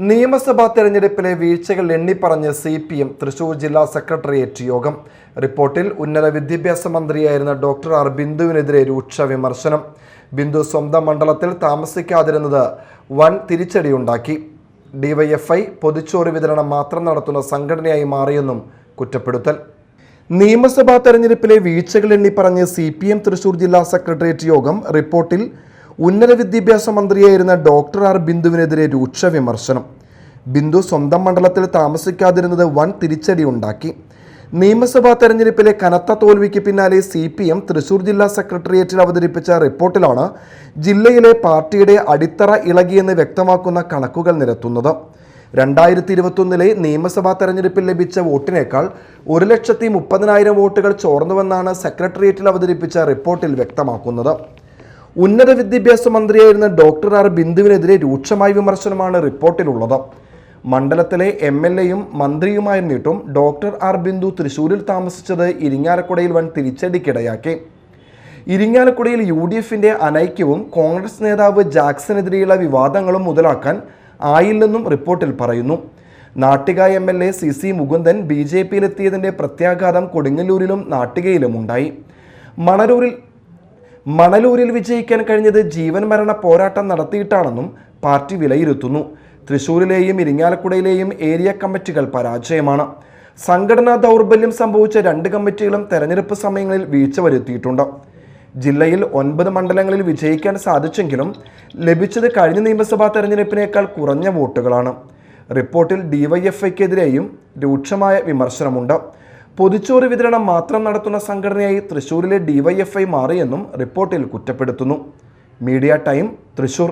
നിയമസഭാ തെരഞ്ഞെടുപ്പിലെ വീഴ്ചകൾ എണ്ണിപ്പറഞ്ഞ് CPM തൃശൂർ ജില്ലാ സെക്രട്ടേറിയറ്റ് യോഗം. റിപ്പോർട്ടിൽ ഉന്നത വിദ്യാഭ്യാസ മന്ത്രിയായിരുന്ന ഡോക്ടർ ആർ ബിന്ദുവിനെതിരെ രൂക്ഷ വിമർശനം. ബിന്ദു സ്വന്തം മണ്ഡലത്തിൽ താമസിക്കാതിരുന്നത് വൻ തിരിച്ചടിയുണ്ടാക്കി. DYFI പൊതിച്ചോറ് വിതരണം മാത്രം നടത്തുന്ന സംഘടനയായി മാറിയെന്നും കുറ്റപ്പെടുത്തൽ. നിയമസഭാ തെരഞ്ഞെടുപ്പിലെ വീഴ്ചകൾ എണ്ണിപ്പറഞ്ഞ് CPM തൃശൂർ ജില്ലാ സെക്രട്ടേറിയറ്റ് യോഗം. റിപ്പോർട്ടിൽ ഉന്നത വിദ്യാഭ്യാസ മന്ത്രിയായിരുന്ന ഡോക്ടർ ആർ ബിന്ദുവിനെതിരെ രൂക്ഷ വിമർശനം. ബിന്ദു സ്വന്തം മണ്ഡലത്തിൽ താമസിക്കാതിരുന്നത് വൻ തിരിച്ചടിയുണ്ടാക്കി. നിയമസഭാ തെരഞ്ഞെടുപ്പിലെ കനത്ത തോൽവിക്ക് പിന്നാലെ CPM തൃശൂർ ജില്ലാ സെക്രട്ടേറിയറ്റിൽ അവതരിപ്പിച്ച റിപ്പോർട്ടിലാണ് ജില്ലയിലെ പാർട്ടിയുടെ അടിത്തറ ഇളകിയെന്ന് വ്യക്തമാക്കുന്ന കണക്കുകൾ നിരത്തുന്നത്. 2021 നിയമസഭാ തെരഞ്ഞെടുപ്പിൽ ലഭിച്ച വോട്ടിനേക്കാൾ 1,30,000 വോട്ടുകൾ ചോർന്നുവെന്നാണ് സെക്രട്ടേറിയറ്റിൽ അവതരിപ്പിച്ച റിപ്പോർട്ടിൽ വ്യക്തമാക്കുന്നത്. ഉന്നത വിദ്യാഭ്യാസ മന്ത്രിയായിരുന്ന ഡോക്ടർ ആർ ബിന്ദുവിനെതിരെ രൂക്ഷമായ വിമർശനമാണ് റിപ്പോർട്ടിലുള്ളത്. മണ്ഡലത്തിലെ MLAയും മന്ത്രിയുമായിരുന്നിട്ടും ഡോക്ടർ ആർ ബിന്ദു തൃശൂരിൽ താമസിച്ചത് ഇരിങ്ങാലക്കുടയിൽ വൻ തിരിച്ചടിക്കിടയാക്കി. ഇരിങ്ങാലക്കുടയിൽ UDFന്റെ അനൈക്യവും കോൺഗ്രസ് നേതാവ് ജാക്സനെതിരെയുള്ള വിവാദങ്ങളും മുതലാക്കാൻ ആയില്ലെന്നും റിപ്പോർട്ടിൽ പറയുന്നു. നാട്ടിക MLA CC മുകുന്ദൻ BJPയിലെത്തിയതിൻ്റെ പ്രത്യാഘാതം കൊടുങ്ങല്ലൂരിലും നാട്ടികയിലും ഉണ്ടായി. മണലൂരിൽ വിജയിക്കാൻ കഴിഞ്ഞത് ജീവൻ മരണ പോരാട്ടം നടത്തിയിട്ടാണെന്നും പാർട്ടി വിലയിരുത്തുന്നു. തൃശൂരിലെയും ഇരിങ്ങാലക്കുടയിലെയും ഏരിയ കമ്മിറ്റികൾ പരാജയമാണ്. സംഘടനാ ദൗർബല്യം സംഭവിച്ച 2 കമ്മിറ്റികളും തെരഞ്ഞെടുപ്പ് സമയങ്ങളിൽ വീഴ്ച വരുത്തിയിട്ടുണ്ട്. ജില്ലയിൽ 9 മണ്ഡലങ്ങളിൽ വിജയിക്കാൻ സാധിച്ചെങ്കിലും ലഭിച്ചത് കഴിഞ്ഞ നിയമസഭാ തെരഞ്ഞെടുപ്പിനേക്കാൾ കുറഞ്ഞ വോട്ടുകളാണ്. റിപ്പോർട്ടിൽ DYFIക്കെതിരെയും രൂക്ഷമായ വിമർശനമുണ്ട്. പൊതിച്ചോറ് വിതരണം മാത്രം നടത്തുന്ന സംഘടനയായി തൃശൂരിലെ DYFI മാറിയെന്നും റിപ്പോർട്ടിൽ കുറ്റപ്പെടുത്തുന്നു. Media time, Thrissur.